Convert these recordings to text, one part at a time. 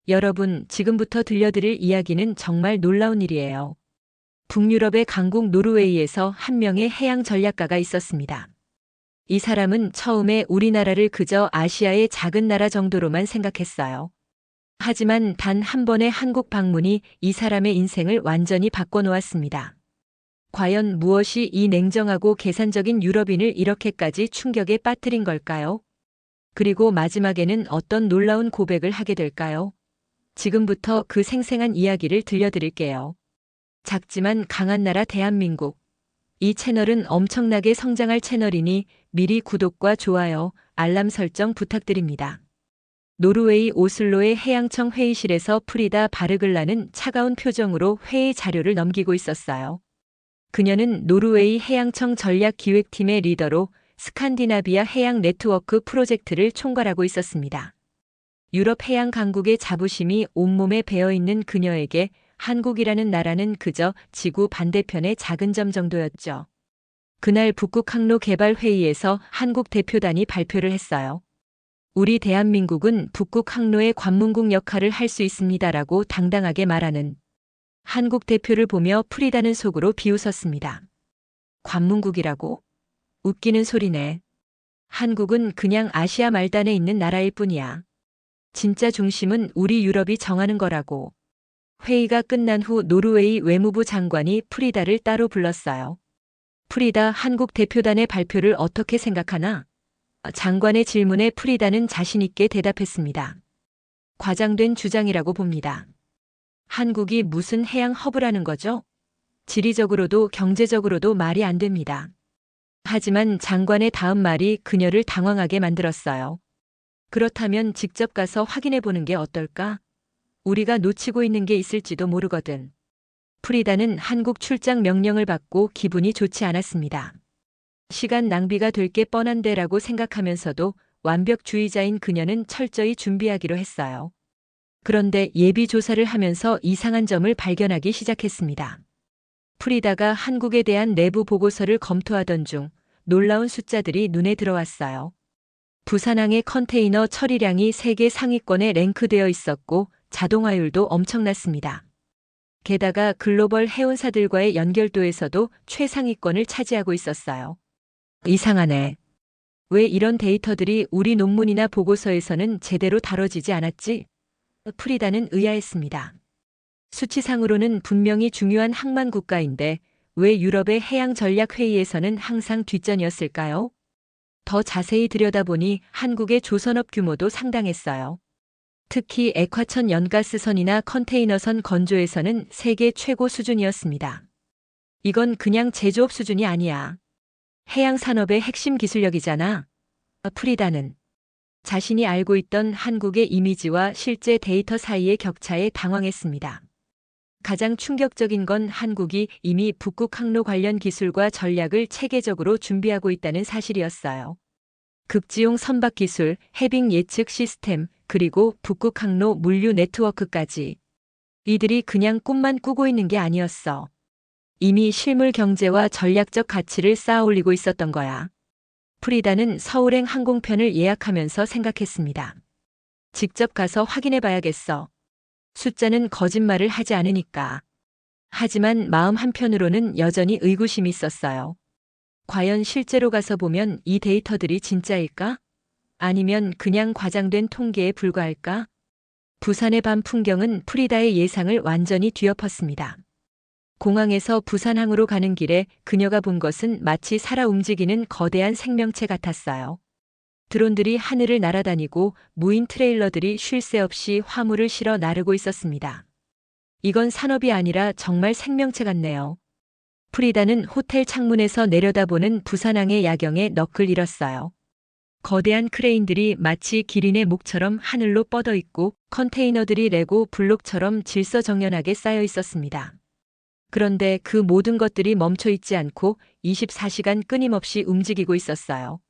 여러분, 지금부터 들려드릴 이야기는 정말 놀라운 일이에요. 북유럽의 강국 노르웨이에서 한 명의 해양 전략가가 있었습니다. 이 사람은 처음에 우리나라를 그저 아시아의 작은 나라 정도로만 생각했어요. 하지만 단 한 번의 한국 방문이 이 사람의 인생을 완전히 바꿔놓았습니다. 과연 무엇이 이 냉정하고 계산적인 유럽인을 이렇게까지 충격에 빠뜨린 걸까요? 그리고 마지막에는 어떤 놀라운 고백을 하게 될까요? 지금부터 그 생생한 이야기를 들려드릴게요. 작지만 강한 나라 대한민국. 이 채널은 엄청나게 성장할 채널이니 미리 구독과 좋아요, 알람 설정 부탁드립니다. 노르웨이 오슬로의 해양청 회의실에서 프리다 바르글라는 차가운 표정으로 회의 자료를 넘기고 있었어요. 그녀는 노르웨이 해양청 전략기획팀의 리더로 스칸디나비아 해양 네트워크 프로젝트를 총괄하고 있었습니다. 유럽 해양 강국의 자부심이 온몸에 배어있는 그녀에게 한국이라는 나라는 그저 지구 반대편의 작은 점 정도였죠. 그날 북극 항로 개발 회의에서 한국 대표단이 발표를 했어요. 우리 대한민국은 북극 항로의 관문국 역할을 할 수 있습니다라고 당당하게 말하는 한국 대표를 보며 프리다는 속으로 비웃었습니다. 관문국이라고? 웃기는 소리네. 한국은 그냥 아시아 말단에 있는 나라일 뿐이야. 진짜 중심은 우리 유럽이 정하는 거라고. 회의가 끝난 후 노르웨이 외무부 장관이 프리다를 따로 불렀어요. 프리다, 한국 대표단의 발표를 어떻게 생각하나? 장관의 질문에 프리다는 자신 있게 대답했습니다. 과장된 주장이라고 봅니다. 한국이 무슨 해양 허브라는 거죠? 지리적으로도 경제적으로도 말이 안 됩니다. 하지만 장관의 다음 말이 그녀를 당황하게 만들었어요. 그렇다면 직접 가서 확인해 보는 게 어떨까? 우리가 놓치고 있는 게 있을지도 모르거든. 프리다는 한국 출장 명령을 받고 기분이 좋지 않았습니다. 시간 낭비가 될 게 뻔한데라고 생각하면서도 완벽주의자인 그녀는 철저히 준비하기로 했어요. 그런데 예비 조사를 하면서 이상한 점을 발견하기 시작했습니다. 프리다가 한국에 대한 내부 보고서를 검토하던 중 놀라운 숫자들이 눈에 들어왔어요. 부산항의 컨테이너 처리량이 세계 상위권에 랭크되어 있었고 자동화율도 엄청났습니다. 게다가 글로벌 해운사들과의 연결도에서도 최상위권을 차지하고 있었어요. 이상하네. 왜 이런 데이터들이 우리 논문이나 보고서에서는 제대로 다뤄지지 않았지? 프리다는 의아했습니다. 수치상으로는 분명히 중요한 항만 국가인데 왜 유럽의 해양전략회의에서는 항상 뒷전이었을까요? 더 자세히 들여다보니 한국의 조선업 규모도 상당했어요. 특히 액화천 연가스선이나 컨테이너선 건조에서는 세계 최고 수준이었습니다. 이건 그냥 제조업 수준이 아니야. 해양산업의 핵심 기술력이잖아. 프리다는 자신이 알고 있던 한국의 이미지와 실제 데이터 사이의 격차에 당황했습니다. 가장 충격적인 건 한국이 이미 북극 항로 관련 기술과 전략을 체계적으로 준비하고 있다는 사실이었어요. 극지용 선박 기술, 해빙 예측 시스템, 그리고 북극 항로 물류 네트워크까지. 이들이 그냥 꿈만 꾸고 있는 게 아니었어. 이미 실물 경제와 전략적 가치를 쌓아 올리고 있었던 거야. 프리다는 서울행 항공편을 예약하면서 생각했습니다. 직접 가서 확인해 봐야겠어. 숫자는 거짓말을 하지 않으니까. 하지만 마음 한편으로는 여전히 의구심이 있었어요. 과연 실제로 가서 보면 이 데이터들이 진짜일까? 아니면 그냥 과장된 통계에 불과할까? 부산의 밤 풍경은 프리다의 예상을 완전히 뒤엎었습니다. 공항에서 부산항으로 가는 길에 그녀가 본 것은 마치 살아 움직이는 거대한 생명체 같았어요. 드론들이 하늘을 날아다니고 무인 트레일러들이 쉴 새 없이 화물을 실어 나르고 있었습니다. 이건 산업이 아니라 정말 생명체 같네요. 프리다는 호텔 창문에서 내려다보는 부산항의 야경에 넋을 잃었어요. 거대한 크레인들이 마치 기린의 목처럼 하늘로 뻗어 있고 컨테이너들이 레고 블록처럼 질서정연하게 쌓여 있었습니다. 그런데 그 모든 것들이 멈춰 있지 않고 24시간 끊임없이 움직이고 있었어요.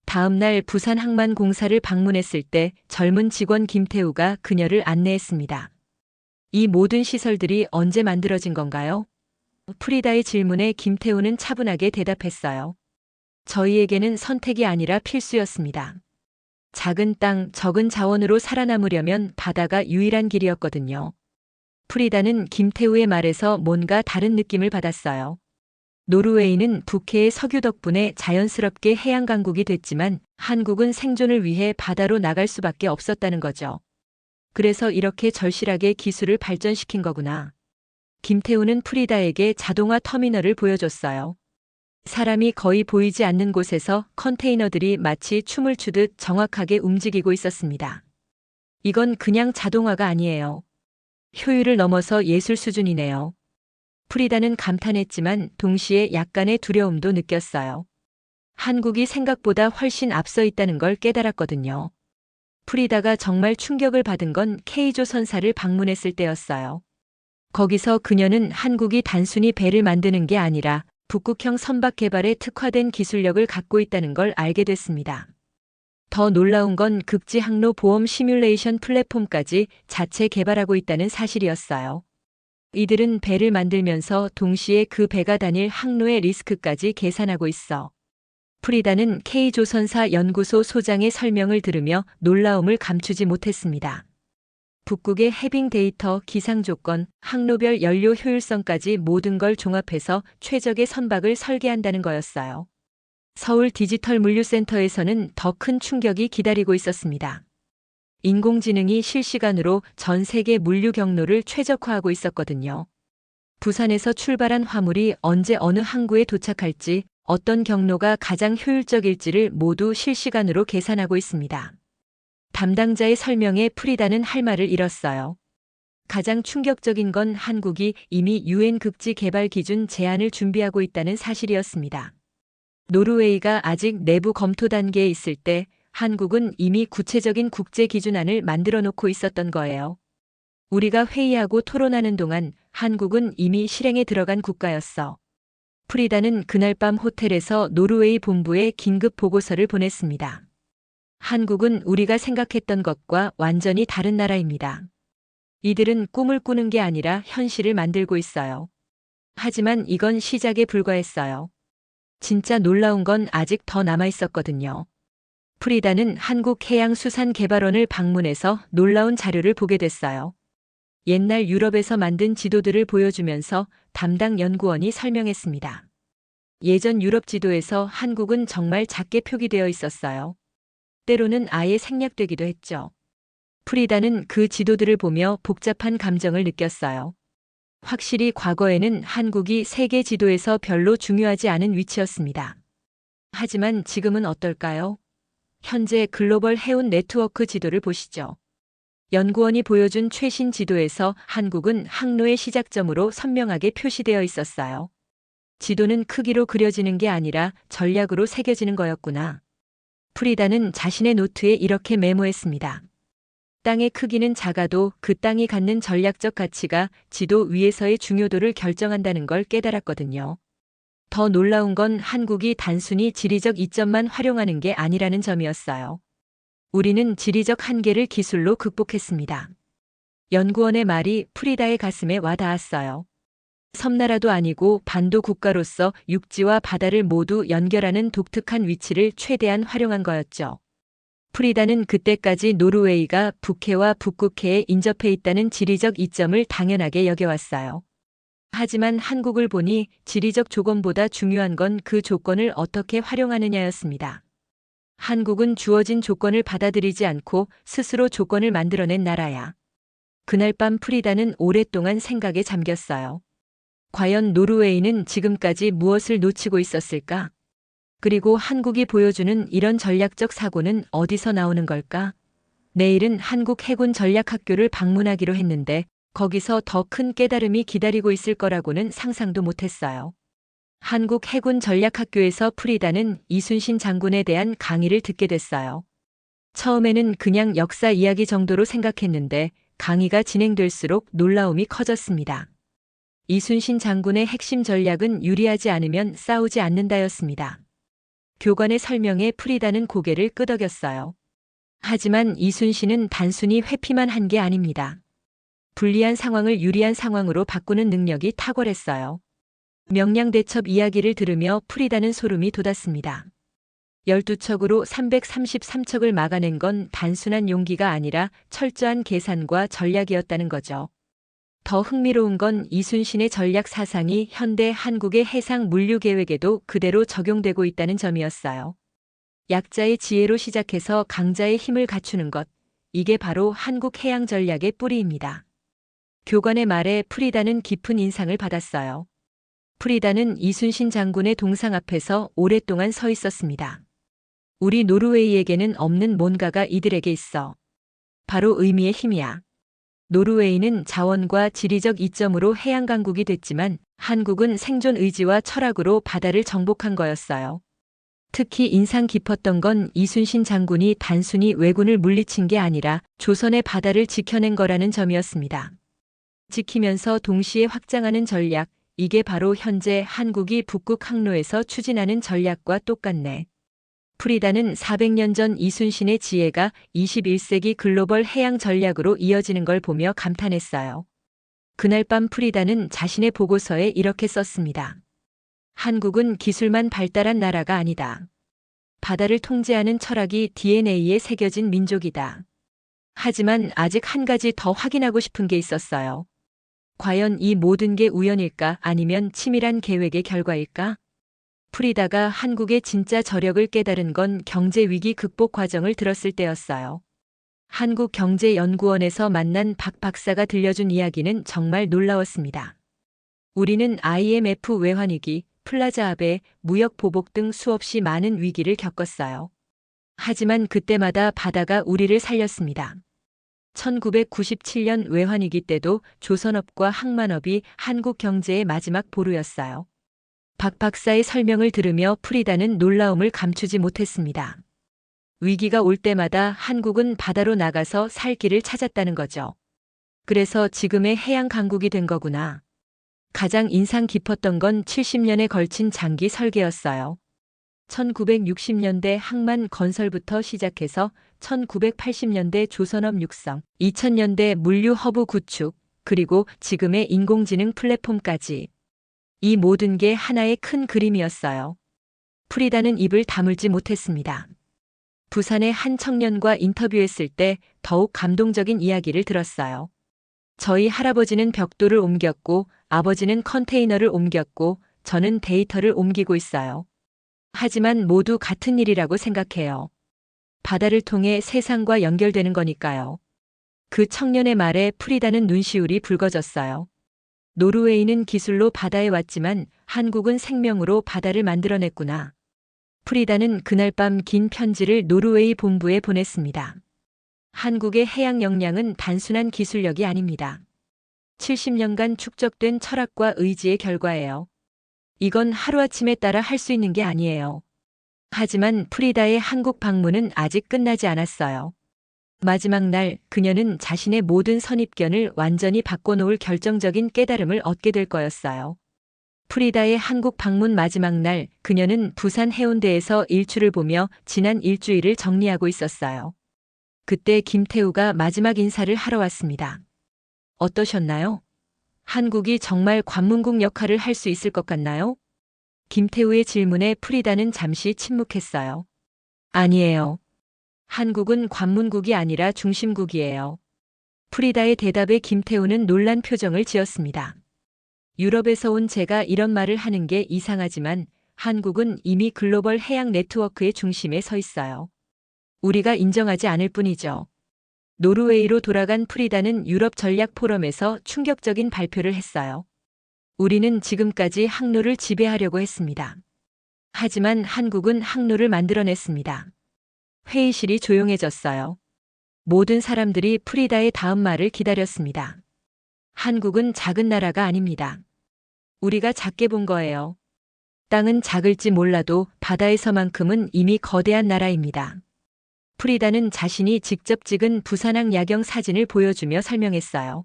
다음 날 부산 항만공사를 방문했을 때 젊은 직원 김태우가 그녀를 안내했습니다. 이 모든 시설들이 언제 만들어진 건가요? 프리다의 질문에 김태우는 차분하게 대답했어요. 저희에게는 선택이 아니라 필수였습니다. 작은 땅, 적은 자원으로 살아남으려면 바다가 유일한 길이었거든요. 프리다는 김태우의 말에서 뭔가 다른 느낌을 받았어요. 노르웨이는 북해의 석유 덕분에 자연스럽게 해양 강국이 됐지만 한국은 생존을 위해 바다로 나갈 수밖에 없었다는 거죠. 그래서 이렇게 절실하게 기술을 발전시킨 거구나. 김태우는 프리다에게 자동화 터미널을 보여줬어요. 사람이 거의 보이지 않는 곳에서 컨테이너들이 마치 춤을 추듯 정확하게 움직이고 있었습니다. 이건 그냥 자동화가 아니에요. 효율을 넘어서 예술 수준이네요. 프리다는 감탄했지만 동시에 약간의 두려움도 느꼈어요. 한국이 생각보다 훨씬 앞서 있다는 걸 깨달았거든요. 프리다가 정말 충격을 받은 건 K조선사를 방문했을 때였어요. 거기서 그녀는 한국이 단순히 배를 만드는 게 아니라 북극형 선박 개발에 특화된 기술력을 갖고 있다는 걸 알게 됐습니다. 더 놀라운 건 극지 항로 보험 시뮬레이션 플랫폼까지 자체 개발하고 있다는 사실이었어요. 이들은 배를 만들면서 동시에 그 배가 다닐 항로의 리스크까지 계산하고 있어. 프리다는 K조선사 연구소 소장의 설명을 들으며 놀라움을 감추지 못했습니다. 북극의 해빙 데이터, 기상 조건, 항로별 연료 효율성까지 모든 걸 종합해서 최적의 선박을 설계한다는 거였어요. 서울 디지털 물류센터에서는 더 큰 충격이 기다리고 있었습니다. 인공지능이 실시간으로 전 세계 물류 경로를 최적화하고 있었거든요. 부산에서 출발한 화물이 언제 어느 항구에 도착할지, 어떤 경로가 가장 효율적일지를 모두 실시간으로 계산하고 있습니다. 담당자의 설명에 프리다는 할 말을 잃었어요. 가장 충격적인 건 한국이 이미 UN 극지 개발 기준 제안을 준비하고 있다는 사실이었습니다. 노르웨이가 아직 내부 검토 단계에 있을 때 한국은 이미 구체적인 국제 기준안을 만들어 놓고 있었던 거예요. 우리가 회의하고 토론하는 동안 한국은 이미 실행에 들어간 국가였어. 프리다는 그날 밤 호텔에서 노르웨이 본부에 긴급 보고서를 보냈습니다. 한국은 우리가 생각했던 것과 완전히 다른 나라입니다. 이들은 꿈을 꾸는 게 아니라 현실을 만들고 있어요. 하지만 이건 시작에 불과했어요. 진짜 놀라운 건 아직 더 남아 있었거든요. 프리다는 한국해양수산개발원을 방문해서 놀라운 자료를 보게 됐어요. 옛날 유럽에서 만든 지도들을 보여주면서 담당 연구원이 설명했습니다. 예전 유럽 지도에서 한국은 정말 작게 표기되어 있었어요. 때로는 아예 생략되기도 했죠. 프리다는 그 지도들을 보며 복잡한 감정을 느꼈어요. 확실히 과거에는 한국이 세계 지도에서 별로 중요하지 않은 위치였습니다. 하지만 지금은 어떨까요? 현재 글로벌 해운 네트워크 지도를 보시죠. 연구원이 보여준 최신 지도에서 한국은 항로의 시작점으로 선명하게 표시되어 있었어요. 지도는 크기로 그려지는 게 아니라 전략으로 새겨지는 거였구나. 프리다는 자신의 노트에 이렇게 메모했습니다. 땅의 크기는 작아도 그 땅이 갖는 전략적 가치가 지도 위에서의 중요도를 결정한다는 걸 깨달았거든요. 더 놀라운 건 한국이 단순히 지리적 이점만 활용하는 게 아니라는 점이었어요. 우리는 지리적 한계를 기술로 극복했습니다. 연구원의 말이 프리다의 가슴에 와닿았어요. 섬나라도 아니고 반도 국가로서 육지와 바다를 모두 연결하는 독특한 위치를 최대한 활용한 거였죠. 프리다는 그때까지 노르웨이가 북해와 북극해에 인접해 있다는 지리적 이점을 당연하게 여겨왔어요. 하지만 한국을 보니 지리적 조건보다 중요한 건 그 조건을 어떻게 활용하느냐였습니다. 한국은 주어진 조건을 받아들이지 않고 스스로 조건을 만들어낸 나라야. 그날 밤 프리다는 오랫동안 생각에 잠겼어요. 과연 노르웨이는 지금까지 무엇을 놓치고 있었을까? 그리고 한국이 보여주는 이런 전략적 사고는 어디서 나오는 걸까? 내일은 한국 해군 전략학교를 방문하기로 했는데 거기서 더 큰 깨달음이 기다리고 있을 거라고는 상상도 못했어요. 한국 해군 전략학교에서 프리다는 이순신 장군에 대한 강의를 듣게 됐어요. 처음에는 그냥 역사 이야기 정도로 생각했는데 강의가 진행될수록 놀라움이 커졌습니다. 이순신 장군의 핵심 전략은 유리하지 않으면 싸우지 않는다였습니다. 교관의 설명에 프리다는 고개를 끄덕였어요. 하지만 이순신은 단순히 회피만 한 게 아닙니다. 불리한 상황을 유리한 상황으로 바꾸는 능력이 탁월했어요. 명량대첩 이야기를 들으며 프리다는 소름이 돋았습니다. 12척으로 333척을 막아낸 건 단순한 용기가 아니라 철저한 계산과 전략이었다는 거죠. 더 흥미로운 건 이순신의 전략 사상이 현대 한국의 해상 물류 계획에도 그대로 적용되고 있다는 점이었어요. 약자의 지혜로 시작해서 강자의 힘을 갖추는 것, 이게 바로 한국 해양 전략의 뿌리입니다. 교관의 말에 프리다는 깊은 인상을 받았어요. 프리다는 이순신 장군의 동상 앞에서 오랫동안 서 있었습니다. 우리 노르웨이에게는 없는 뭔가가 이들에게 있어. 바로 의미의 힘이야. 노르웨이는 자원과 지리적 이점으로 해양 강국이 됐지만 한국은 생존 의지와 철학으로 바다를 정복한 거였어요. 특히 인상 깊었던 건 이순신 장군이 단순히 왜군을 물리친 게 아니라 조선의 바다를 지켜낸 거라는 점이었습니다. 지키면서 동시에 확장하는 전략, 이게 바로 현재 한국이 북극 항로에서 추진하는 전략과 똑같네. 프리다는 400년 전 이순신의 지혜가 21세기 글로벌 해양 전략으로 이어지는 걸 보며 감탄했어요. 그날 밤 프리다는 자신의 보고서에 이렇게 썼습니다. 한국은 기술만 발달한 나라가 아니다. 바다를 통제하는 철학이 DNA에 새겨진 민족이다. 하지만 아직 한 가지 더 확인하고 싶은 게 있었어요. 과연 이 모든 게 우연일까 아니면 치밀한 계획의 결과일까? 프리다가 한국의 진짜 저력을 깨달은 건 경제 위기 극복 과정을 들었을 때였어요. 한국경제연구원에서 만난 박 박사가 들려준 이야기는 정말 놀라웠습니다. 우리는 IMF 외환위기, 플라자합의 무역 보복 등 수없이 많은 위기를 겪었어요. 하지만 그때마다 바다가 우리를 살렸습니다. 1997년 외환위기 때도 조선업과 항만업이 한국 경제의 마지막 보루였어요. 박 박사의 설명을 들으며 프리다는 놀라움을 감추지 못했습니다. 위기가 올 때마다 한국은 바다로 나가서 살 길을 찾았다는 거죠. 그래서 지금의 해양 강국이 된 거구나. 가장 인상 깊었던 건 70년에 걸친 장기 설계였어요. 1960년대 항만 건설부터 시작해서 1980년대 조선업 육성, 2000년대 물류 허브 구축, 그리고 지금의 인공지능 플랫폼까지. 이 모든 게 하나의 큰 그림이었어요. 프리다는 입을 다물지 못했습니다. 부산의 한 청년과 인터뷰했을 때 더욱 감동적인 이야기를 들었어요. 저희 할아버지는 벽돌을 옮겼고 아버지는 컨테이너를 옮겼고 저는 데이터를 옮기고 있어요. 하지만 모두 같은 일이라고 생각해요. 바다를 통해 세상과 연결되는 거니까요. 그 청년의 말에 프리다는 눈시울이 붉어졌어요. 노르웨이는 기술로 바다에 왔지만 한국은 생명으로 바다를 만들어냈구나. 프리다는 그날 밤 긴 편지를 노르웨이 본부에 보냈습니다. 한국의 해양 역량은 단순한 기술력이 아닙니다. 70년간 축적된 철학과 의지의 결과예요. 이건 하루아침에 따라 할 수 있는 게 아니에요. 하지만 프리다의 한국 방문은 아직 끝나지 않았어요. 마지막 날 그녀는 자신의 모든 선입견을 완전히 바꿔놓을 결정적인 깨달음을 얻게 될 거였어요. 프리다의 한국 방문 마지막 날 그녀는 부산 해운대에서 일출을 보며 지난 일주일을 정리하고 있었어요. 그때 김태우가 마지막 인사를 하러 왔습니다. 어떠셨나요? 한국이 정말 관문국 역할을 할 수 있을 것 같나요? 김태우의 질문에 프리다는 잠시 침묵했어요. 아니에요. 한국은 관문국이 아니라 중심국이에요. 프리다의 대답에 김태우는 놀란 표정을 지었습니다. 유럽에서 온 제가 이런 말을 하는 게 이상하지만 한국은 이미 글로벌 해양 네트워크의 중심에 서 있어요. 우리가 인정하지 않을 뿐이죠. 노르웨이로 돌아간 프리다는 유럽 전략 포럼에서 충격적인 발표를 했어요. 우리는 지금까지 항로를 지배하려고 했습니다. 하지만 한국은 항로를 만들어냈습니다. 회의실이 조용해졌어요. 모든 사람들이 프리다의 다음 말을 기다렸습니다. 한국은 작은 나라가 아닙니다. 우리가 작게 본 거예요. 땅은 작을지 몰라도 바다에서만큼은 이미 거대한 나라입니다. 프리다는 자신이 직접 찍은 부산항 야경 사진을 보여주며 설명했어요.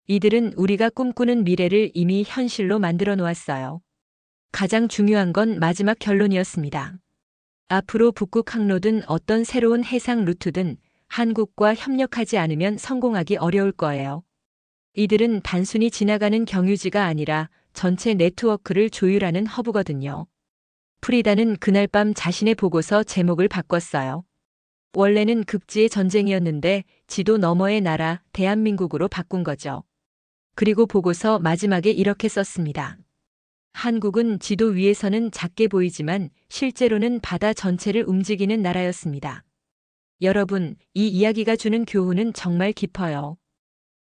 이들은 우리가 꿈꾸는 미래를 이미 현실로 만들어 놓았어요. 가장 중요한 건 마지막 결론이었습니다. 앞으로 북극 항로든 어떤 새로운 해상 루트든 한국과 협력하지 않으면 성공하기 어려울 거예요. 이들은 단순히 지나가는 경유지가 아니라 전체 네트워크를 조율하는 허브거든요. 프리다는 그날 밤 자신의 보고서 제목을 바꿨어요. 원래는 극지의 전쟁이었는데 지도 너머의 나라 대한민국으로 바꾼 거죠. 그리고 보고서 마지막에 이렇게 썼습니다. 한국은 지도 위에서는 작게 보이지만 실제로는 바다 전체를 움직이는 나라였습니다. 여러분, 이 이야기가 주는 교훈은 정말 깊어요.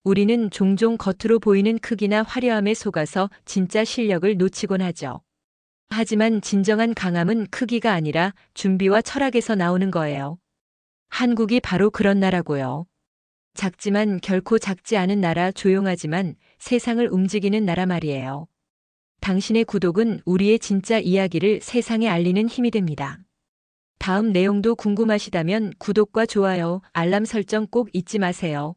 우리는 종종 겉으로 보이는 크기나 화려함에 속아서 진짜 실력을 놓치곤 하죠. 하지만 진정한 강함은 크기가 아니라 준비와 철학에서 나오는 거예요. 한국이 바로 그런 나라고요. 작지만 결코 작지 않은 나라, 조용하지만 세상을 움직이는 나라 말이에요. 당신의 구독은 우리의 진짜 이야기를 세상에 알리는 힘이 됩니다. 다음 내용도 궁금하시다면 구독과 좋아요, 알람 설정 꼭 잊지 마세요.